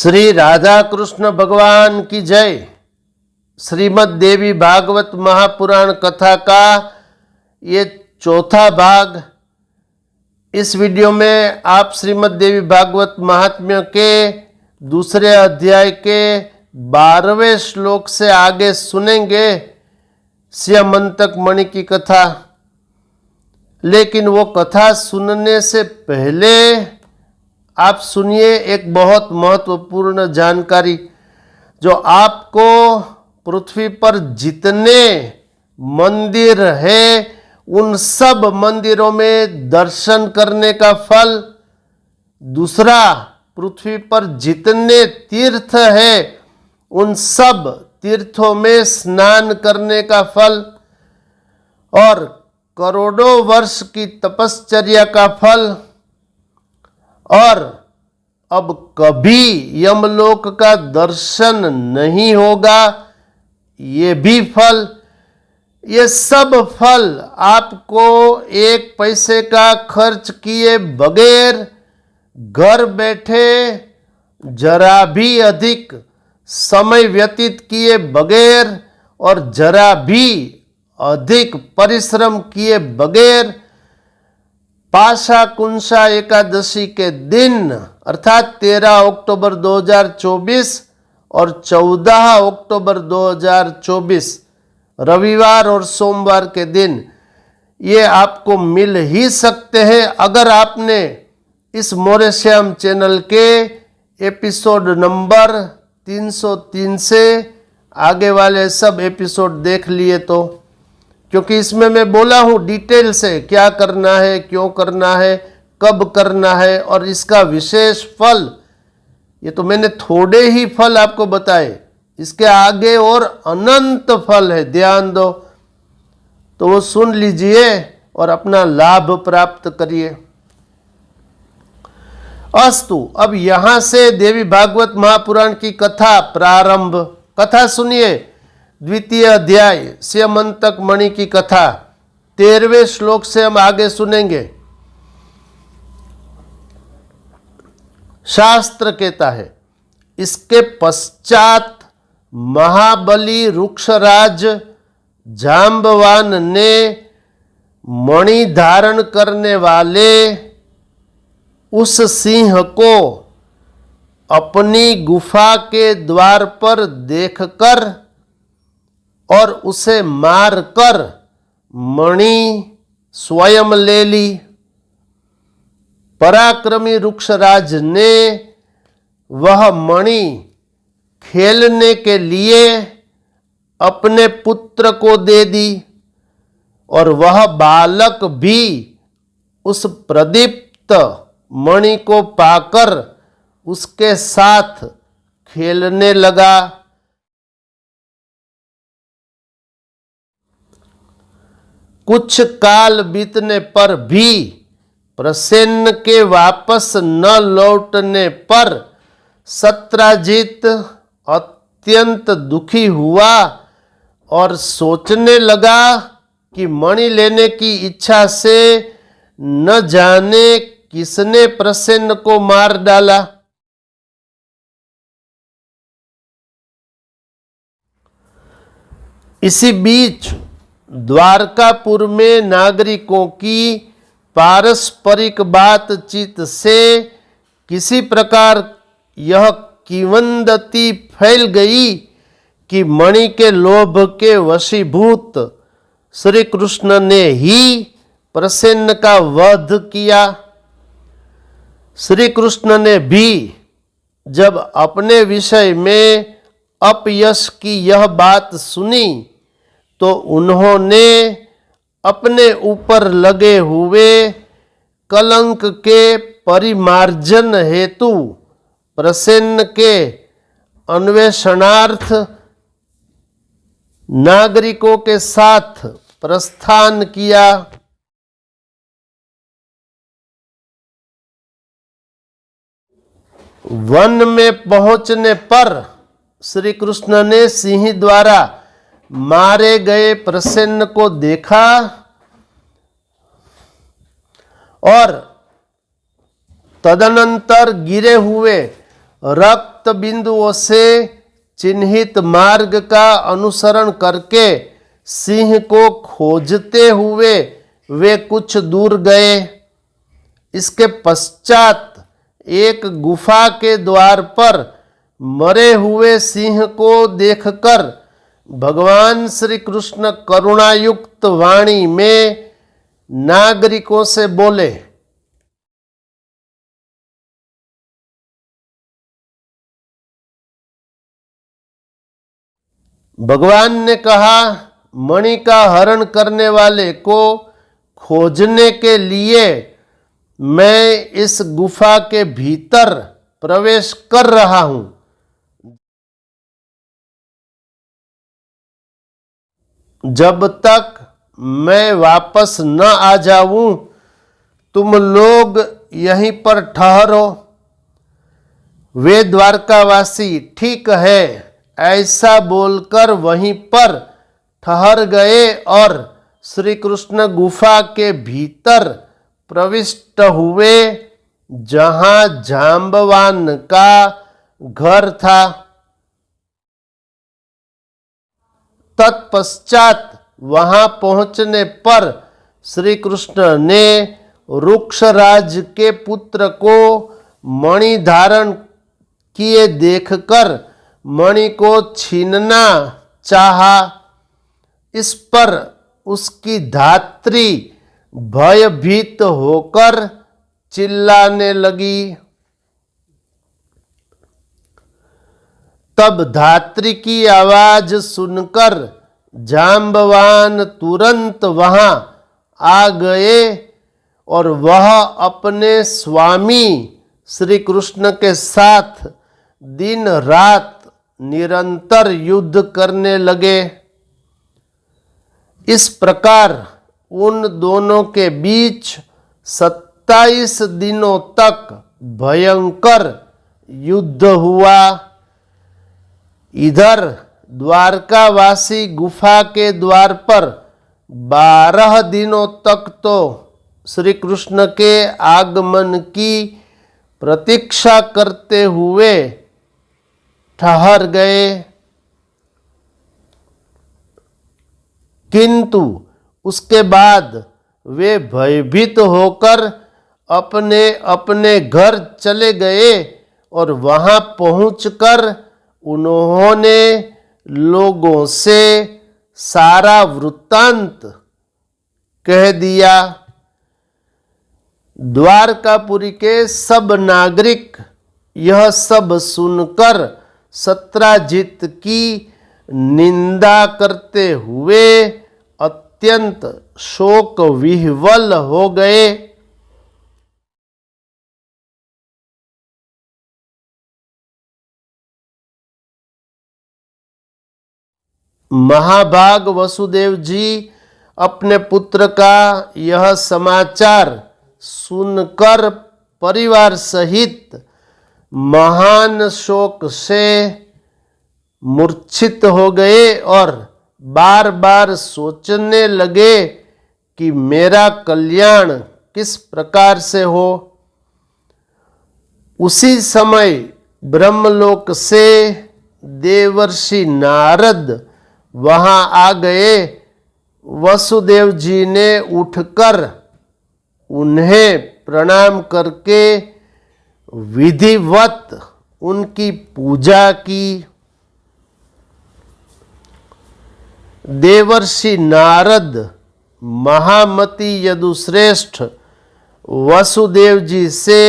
श्री राधा कृष्ण भगवान की जय। श्रीमद् देवी भागवत महापुराण कथा का ये चौथा भाग। इस वीडियो में आप श्रीमद् देवी भागवत महात्म्य के दूसरे अध्याय के 12वें श्लोक से आगे सुनेंगे स्यमंतक मणि की कथा। लेकिन वो कथा सुनने से पहले आप सुनिए एक बहुत महत्वपूर्ण जानकारी जो आपको पृथ्वी पर जितने मंदिर है उन सब मंदिरों में दर्शन करने का फल, दूसरा पृथ्वी पर जितने तीर्थ है उन सब तीर्थों में स्नान करने का फल और करोड़ों वर्ष की तपश्चर्या का फल और अब कभी यमलोक का दर्शन नहीं होगा ये भी फल। ये सब फल आपको एक पैसे का खर्च किए बगैर घर बैठे जरा भी अधिक समय व्यतीत किए बगैर और जरा भी अधिक परिश्रम किए बगैर पाशा कुंसा एकादशी के दिन अर्थात 13 अक्टूबर 2024 और 14 अक्टूबर 2024 रविवार और सोमवार के दिन ये आपको मिल ही सकते हैं अगर आपने इस मोरे श्याम चैनल के एपिसोड नंबर 303 से आगे वाले सब एपिसोड देख लिए तो, क्योंकि इसमें मैं बोला हूँ डिटेल से क्या करना है, क्यों करना है, कब करना है और इसका विशेष फल। ये तो मैंने थोड़े ही फल आपको बताए, इसके आगे और अनंत फल है, ध्यान दो। तो वो सुन लीजिए और अपना लाभ प्राप्त करिए। अस्तु, अब यहां से देवी भागवत महापुराण की कथा प्रारंभ। कथा सुनिए, द्वितीय अध्याय स्यमंतक मणि की कथा 13वें श्लोक से हम आगे सुनेंगे। शास्त्र कहता है, इसके पश्चात महाबली वृक्षराज जांबवान ने मणि धारण करने वाले उस सिंह को अपनी गुफा के द्वार पर देखकर और उसे मारकर मणि स्वयं ले ली। पराक्रमी वृक्षराज ने वह मणि खेलने के लिए अपने पुत्र को दे दी और वह बालक भी उस प्रदीप्त मणि को पाकर उसके साथ खेलने लगा। कुछ काल बीतने पर भी प्रसेन के वापस न लौटने पर सत्राजित अत्यंत दुखी हुआ और सोचने लगा कि मणि लेने की इच्छा से न जाने किसने प्रसेन को मार डाला। इसी बीच द्वारकापुर में नागरिकों की पारस्परिक बातचीत से किसी प्रकार यह किंवदंती फैल गई कि मणि के लोभ के वशीभूत श्री कृष्ण ने ही प्रसेन का वध किया। श्री कृष्ण ने भी जब अपने विषय में अपयश की यह बात सुनी तो उन्होंने अपने ऊपर लगे हुए कलंक के परिमार्जन हेतु प्रसेन के अन्वेषणार्थ नागरिकों के साथ प्रस्थान किया। वन में पहुंचने पर श्री कृष्ण ने सिंह द्वारा मारे गए प्रसेन को देखा और तदनंतर गिरे हुए रक्त प्राप्त बिंदुओं से चिन्हित मार्ग का अनुसरण करके सिंह को खोजते हुए वे कुछ दूर गए। इसके पश्चात एक गुफा के द्वार पर मरे हुए सिंह को देखकर भगवान श्री कृष्ण करुणायुक्त वाणी में नागरिकों से बोले, भगवान ने कहा, मणि का हरण करने वाले को खोजने के लिए मैं इस गुफा के भीतर प्रवेश कर रहा हूं। जब तक मैं वापस न आ जाऊं तुम लोग यहीं पर ठहरो। वे द्वारकावासी ठीक है ऐसा बोलकर वहीं पर ठहर गए और श्री कृष्ण गुफा के भीतर प्रविष्ट हुए जहां जांबवान का घर था। तत्पश्चात वहां पहुंचने पर श्री कृष्ण ने रुक्षराज के पुत्र को मणि धारण किए देखकर मणि को छीनना चाहा। इस पर उसकी धात्री भयभीत होकर चिल्लाने लगी। तब धात्री की आवाज सुनकर जांबवान तुरंत वहां आ गए और वह अपने स्वामी श्री कृष्ण के साथ दिन रात निरंतर युद्ध करने लगे। इस प्रकार उन दोनों के बीच 27 दिनों तक भयंकर युद्ध हुआ। इधर द्वारकावासी गुफा के द्वार पर 12 दिनों तक तो श्री कृष्ण के आगमन की प्रतीक्षा करते हुए ठहर गए, किंतु उसके बाद वे भयभीत होकर अपने अपने घर चले गए और वहां पहुंचकर उन्होंने लोगों से सारा वृत्तांत कह दिया। द्वारकापुरी के सब नागरिक यह सब सुनकर सत्राजित की निंदा करते हुए अत्यंत शोक विह्वल हो गए। महाभाग वसुदेव जी अपने पुत्र का यह समाचार सुनकर परिवार सहित महान शोक से मूर्छित हो गए और बार बार सोचने लगे कि मेरा कल्याण किस प्रकार से हो। उसी समय ब्रह्मलोक से देवर्षि नारद वहां आ गए। वसुदेव जी ने उठकर उन्हें प्रणाम करके विधिवत उनकी पूजा की। देवर्षि नारद महामति यदुश्रेष्ठ वसुदेव जी से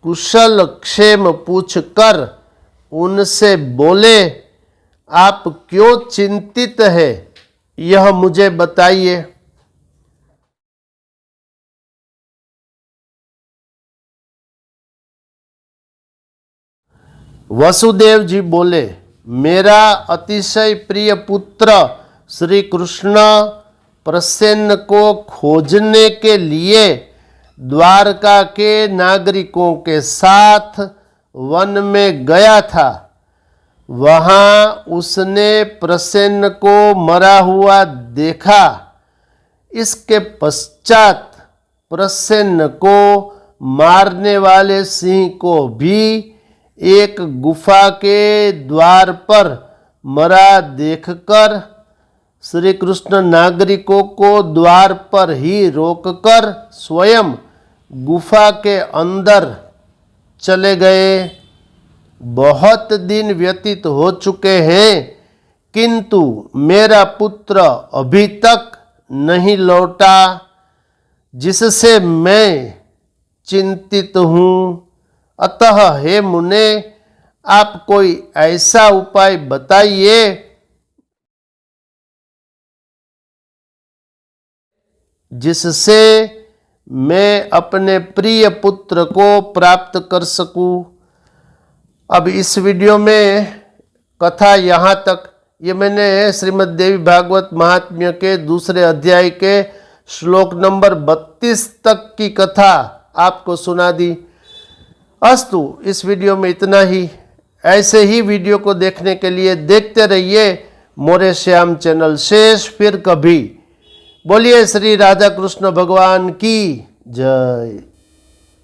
कुशल क्षेम पूछकर उनसे बोले, आप क्यों चिंतित है, यह मुझे बताइए। वसुदेव जी बोले, मेरा अतिशय प्रिय पुत्र श्री कृष्ण प्रसेन्न को खोजने के लिए द्वारका के नागरिकों के साथ वन में गया था। वहां उसने प्रसेन्न को मरा हुआ देखा। इसके पश्चात प्रसेन्न को मारने वाले सिंह को भी एक गुफा के द्वार पर मरा देखकर श्री कृष्ण नागरिकों को द्वार पर ही रोककर स्वयं गुफा के अंदर चले गए। बहुत दिन व्यतीत हो चुके हैं, किंतु मेरा पुत्र अभी तक नहीं लौटा, जिससे मैं चिंतित हूँ। अतः हे मुने, आप कोई ऐसा उपाय बताइए जिससे मैं अपने प्रिय पुत्र को प्राप्त कर सकूं। अब इस वीडियो में कथा यहाँ तक, ये मैंने श्रीमद् देवी भागवत महात्म्य के दूसरे अध्याय के श्लोक नंबर 32 तक की कथा आपको सुना दी। अस्तु, इस वीडियो में इतना ही। ऐसे ही वीडियो को देखने के लिए देखते रहिए मोरे श्याम चैनल। शेष फिर कभी। बोलिए श्री राधा कृष्ण भगवान की जय।